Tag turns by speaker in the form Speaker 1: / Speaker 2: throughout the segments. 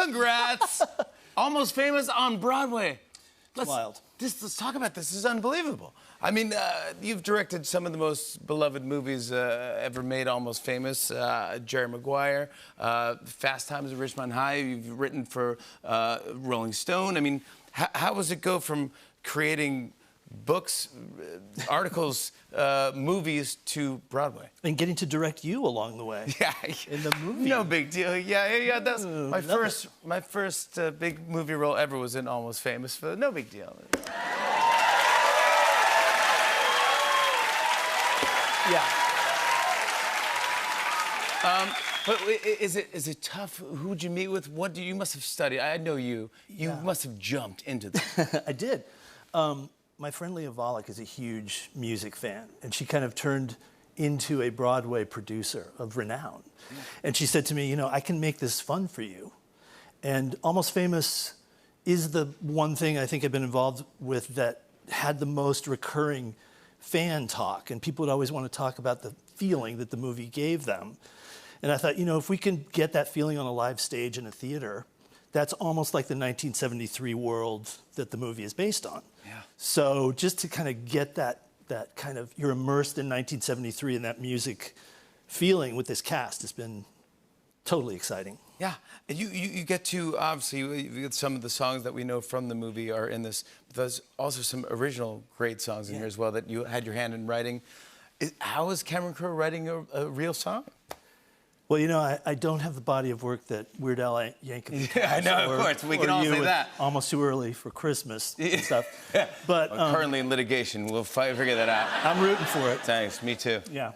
Speaker 1: Congrats! Almost Famous on Broadway.
Speaker 2: Wild.
Speaker 1: Let's talk about this. This is unbelievable. I mean, you've directed some of the most beloved movies ever made, Almost Famous, Jerry Maguire, Fast Times at Ridgemont High. You've written for Rolling Stone. I mean, how does it go from creating books, articles, movies to Broadway?
Speaker 2: And getting to direct you along the way.
Speaker 1: Yeah.
Speaker 2: In the movie.
Speaker 1: No big deal. Yeah. That's my first big movie role ever was in Almost Famous. No big deal.
Speaker 2: Yeah.
Speaker 1: But is it tough? Who'd you meet with? You must have studied. I know you. You must have jumped into this.
Speaker 2: I did. My friend Leah Volek is a huge music fan, and she kind of turned into a Broadway producer of renown. Yeah. And she said to me, I can make this fun for you. And Almost Famous is the one thing I think I've been involved with that had the most recurring fan talk, and people would always want to talk about the feeling that the movie gave them. And I thought, if we can get that feeling on a live stage in a theater, that's almost like the 1973 world that the movie is based on.
Speaker 1: Yeah.
Speaker 2: So just to kind of get that kind of, you're immersed in 1973 and that music feeling with this cast has been totally exciting.
Speaker 1: Yeah, and you get to, obviously, you get some of the songs that we know from the movie are in this, but there's also some original great songs in here as well that you had your hand in writing. How is Cameron Crowe writing a real song?
Speaker 2: Well, I don't have the body of work that Weird Al Yankovic has.
Speaker 1: Yeah, I know, of course. We can all say that.
Speaker 2: Almost Too Early for Christmas and stuff. But
Speaker 1: currently in litigation. We'll figure that out.
Speaker 2: I'm rooting for it.
Speaker 1: Thanks. Me too.
Speaker 2: Yeah.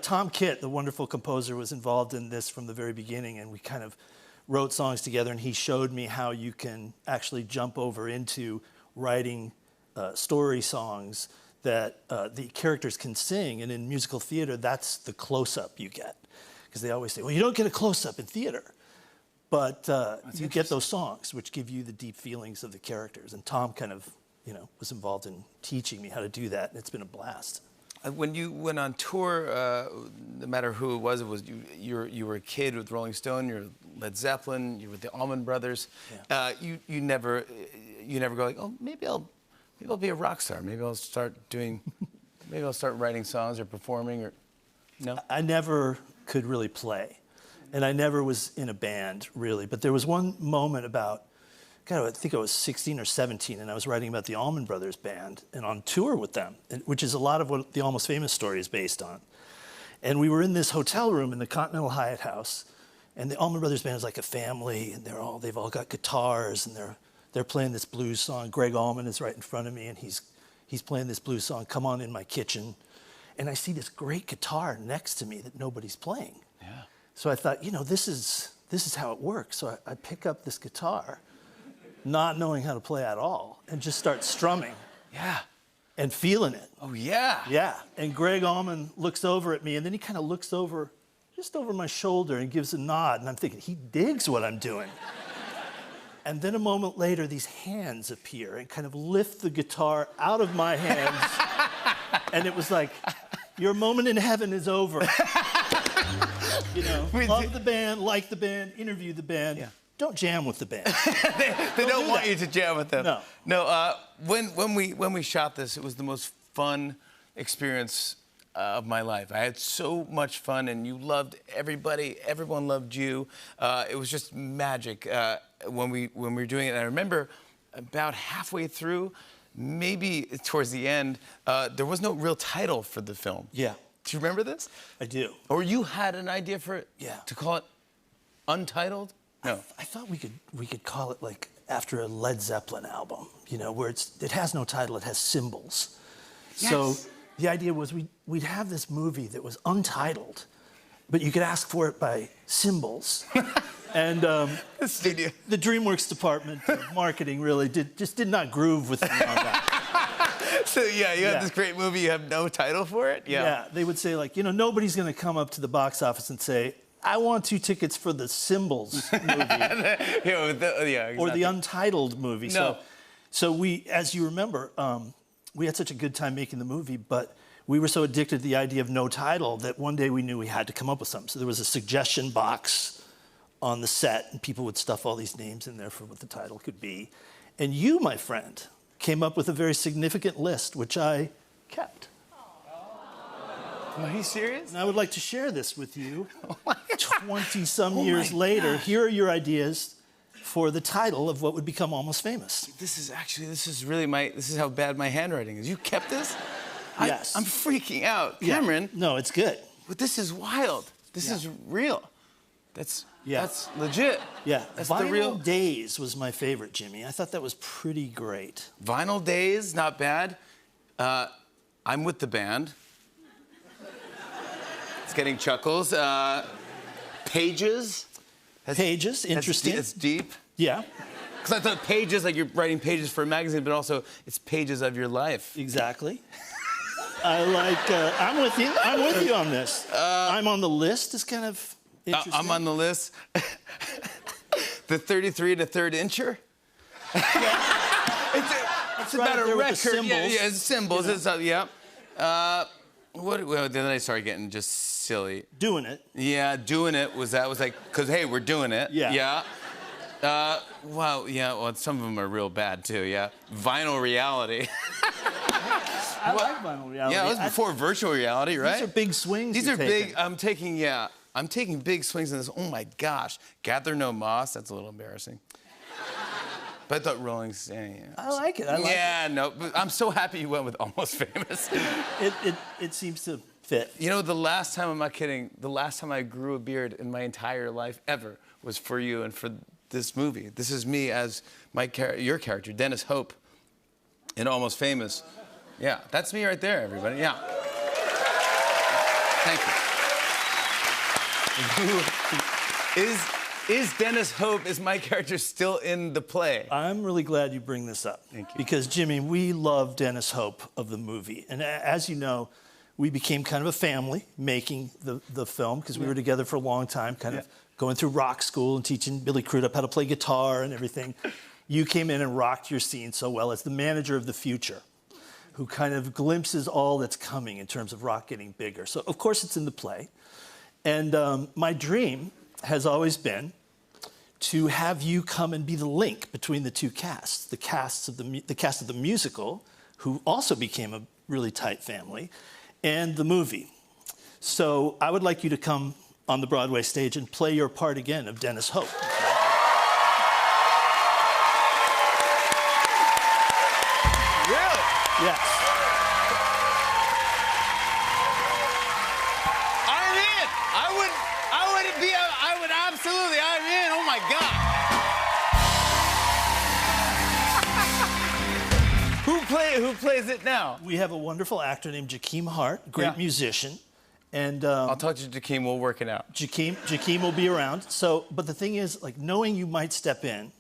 Speaker 2: Tom Kitt, the wonderful composer, was involved in this from the very beginning, and we kind of wrote songs together, and he showed me how you can actually jump over into writing story songs that the characters can sing. And in musical theater, that's the close-up you get. Because they always say, well, you don't get a close-up in theater, but you get those songs, which give you the deep feelings of the characters. And Tom kind of, was involved in teaching me how to do that, and it's been a blast.
Speaker 1: When you went on tour, no matter who it was you were a kid with Rolling Stone, you're Led Zeppelin, you were with the Allman Brothers. Yeah. You never go like, oh, maybe I'll be a rock star. Maybe I'll start writing songs or performing, or no.
Speaker 2: I never could really play, and I never was in a band really. But there was one moment about, God, I think I was 16 or 17, and I was writing about the Allman Brothers band and on tour with them, which is a lot of what the Almost Famous story is based on. And we were in this hotel room in the Continental Hyatt House, and the Allman Brothers band is like a family, and they've all got guitars, and they're playing this blues song. Greg Allman is right in front of me, and he's playing this blues song, Come On In My Kitchen. And I see this great guitar next to me that nobody's playing.
Speaker 1: Yeah.
Speaker 2: So I thought, this is how it works. So I pick up this guitar, not knowing how to play at all, and just start strumming.
Speaker 1: Yeah.
Speaker 2: And feeling it.
Speaker 1: Oh, yeah.
Speaker 2: Yeah. And Greg Allman looks over at me, and then he kind of looks over, just over my shoulder, and gives a nod. And I'm thinking, he digs what I'm doing. And then a moment later, these hands appear and kind of lift the guitar out of my hands. And it was like, your moment in heaven is over. Love the band, like the band, interview the band. Yeah. Don't jam with the band.
Speaker 1: they don't want you to jam with them.
Speaker 2: No.
Speaker 1: No. When we shot this, it was the most fun experience of my life. I had so much fun, and you loved everybody. Everyone loved you. It was just magic when we were doing it. And I remember about halfway through, maybe towards the end, there was no real title for the film.
Speaker 2: Yeah.
Speaker 1: Do you remember this?
Speaker 2: I do.
Speaker 1: Or you had an idea for it?
Speaker 2: Yeah.
Speaker 1: To call it Untitled? No.
Speaker 2: I thought we could call it like after a Led Zeppelin album, where it has no title, it has symbols.
Speaker 1: Yes.
Speaker 2: So the idea was we'd have this movie that was untitled, but you could ask for it by symbols. And the DreamWorks department of marketing really did not groove with me on that.
Speaker 1: So you have this great movie, you have no title for it?
Speaker 2: Yeah, they would say like, nobody's gonna come up to the box office and say, I want 2 tickets for the Symbols movie.
Speaker 1: Exactly.
Speaker 2: Or the Untitled movie.
Speaker 1: No.
Speaker 2: So we, as you remember, we had such a good time making the movie, but we were so addicted to the idea of no title that one day we knew we had to come up with something. So there was a suggestion box on the set, and people would stuff all these names in there for what the title could be. And you, my friend, came up with a very significant list, which I kept.
Speaker 1: Are you serious?
Speaker 2: And I would like to share this with you 20-some years later. Here are your ideas for the title of what would become Almost Famous.
Speaker 1: This is how bad my handwriting is. You kept this?
Speaker 2: Yes.
Speaker 1: I'm freaking out. Cameron.
Speaker 2: Yeah. No, it's good.
Speaker 1: But this is wild. This is real. That's legit.
Speaker 2: Yeah.
Speaker 1: That's
Speaker 2: Vinyl
Speaker 1: the real
Speaker 2: Days was my favorite, Jimmy. I thought that was pretty great.
Speaker 1: Vinyl Days, not bad. I'm with the band. It's getting chuckles. Pages.
Speaker 2: Pages, interesting.
Speaker 1: It's deep.
Speaker 2: Yeah.
Speaker 1: Because I thought pages, like you're writing pages for a magazine, but also it's pages of your life.
Speaker 2: Exactly. I like, I'm with you. I'm with you on this. I'm on the list is kind of interesting.
Speaker 1: I'm on the list. The 33 to 3rd incher. It's
Speaker 2: right
Speaker 1: about a
Speaker 2: there with
Speaker 1: record.
Speaker 2: the symbols.
Speaker 1: Yeah, it's symbols.
Speaker 2: You know?
Speaker 1: It's, well, then I started getting just silly.
Speaker 2: Doing it.
Speaker 1: Yeah, doing it was like, because, hey, we're doing it.
Speaker 2: Yeah.
Speaker 1: Yeah. Well, some of them are real bad, too, yeah. Vinyl reality.
Speaker 2: I like vinyl reality.
Speaker 1: Yeah, it was before virtual reality, right?
Speaker 2: These are big swings.
Speaker 1: These are big. I'm taking big swings in this. Oh my gosh. Gather No Moss. That's a little embarrassing. But I thought Rolling Stone. Yeah.
Speaker 2: I like it.
Speaker 1: No. But I'm so happy you went with Almost Famous.
Speaker 2: It seems to fit.
Speaker 1: You know, the last time, I'm not kidding, the last time I grew a beard in my entire life ever was for you and for this movie. This is me as your character, Dennis Hope, in Almost Famous. Yeah, that's me right there, everybody. Yeah. Thank you. Is Dennis Hope, is my character still in the play?
Speaker 2: I'm really glad you bring this up.
Speaker 1: Thank you.
Speaker 2: Because, Jimmy, we love Dennis Hope of the movie. And as you know, we became kind of a family making the film because we were together for a long time, kind of going through rock school and teaching Billy Crudup how to play guitar and everything. You came in and rocked your scene so well as the manager of the future, who kind of glimpses all that's coming in terms of rock getting bigger. So, of course, it's in the play. And my dream has always been to have you come and be the link between the two casts, the cast of the musical, who also became a really tight family, and the movie. So I would like you to come on the Broadway stage and play your part again of Dennis Hope.
Speaker 1: Really?
Speaker 2: Yes.
Speaker 1: I'm in. I would absolutely, I'm in. Oh my God. Who plays it now?
Speaker 2: We have a wonderful actor named Jakeem Hart, great musician. And
Speaker 1: I'll talk to Jakeem, we'll work it out.
Speaker 2: Jakeem will be around. So, but the thing is, like, knowing you might step in,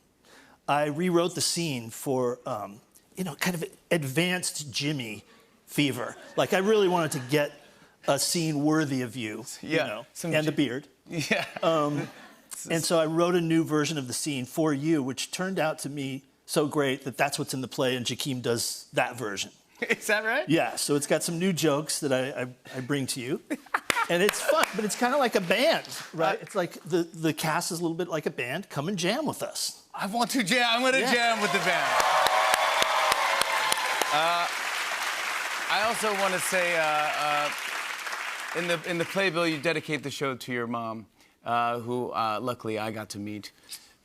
Speaker 2: I rewrote the scene for, kind of advanced Jimmy fever. Like, I really wanted to get a scene worthy of you, and the beard.
Speaker 1: Yeah.
Speaker 2: And so I wrote a new version of the scene for you, which turned out to me so great that that's what's in the play, and Jakeem does that version.
Speaker 1: Is that right?
Speaker 2: Yeah, so it's got some new jokes that I bring to you. And it's fun, but it's kind of like a band, right? It's like the cast is a little bit like a band. Come and jam with us.
Speaker 1: I want to jam. I'm going to jam with the band. I also want to say, in the playbill, you dedicate the show to your mom, who luckily I got to meet.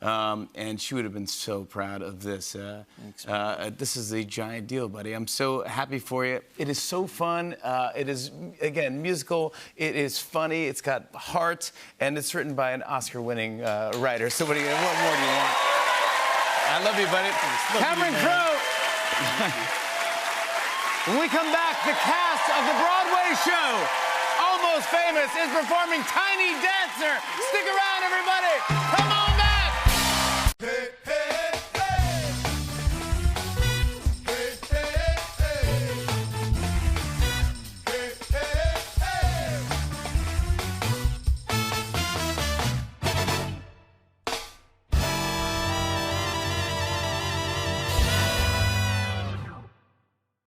Speaker 1: And she would have been so proud of this. This is a giant deal, buddy. I'm so happy for you. It is so fun. It is, again, musical. It is funny. It's got heart. And it's written by an Oscar-winning writer. So what more do you want? I love you, buddy. Cameron Crowe. When we come back, the cast of the Broadway show, Almost Famous, is performing Tiny Dancer. Stick around, everybody. Come on back.
Speaker 3: Hey.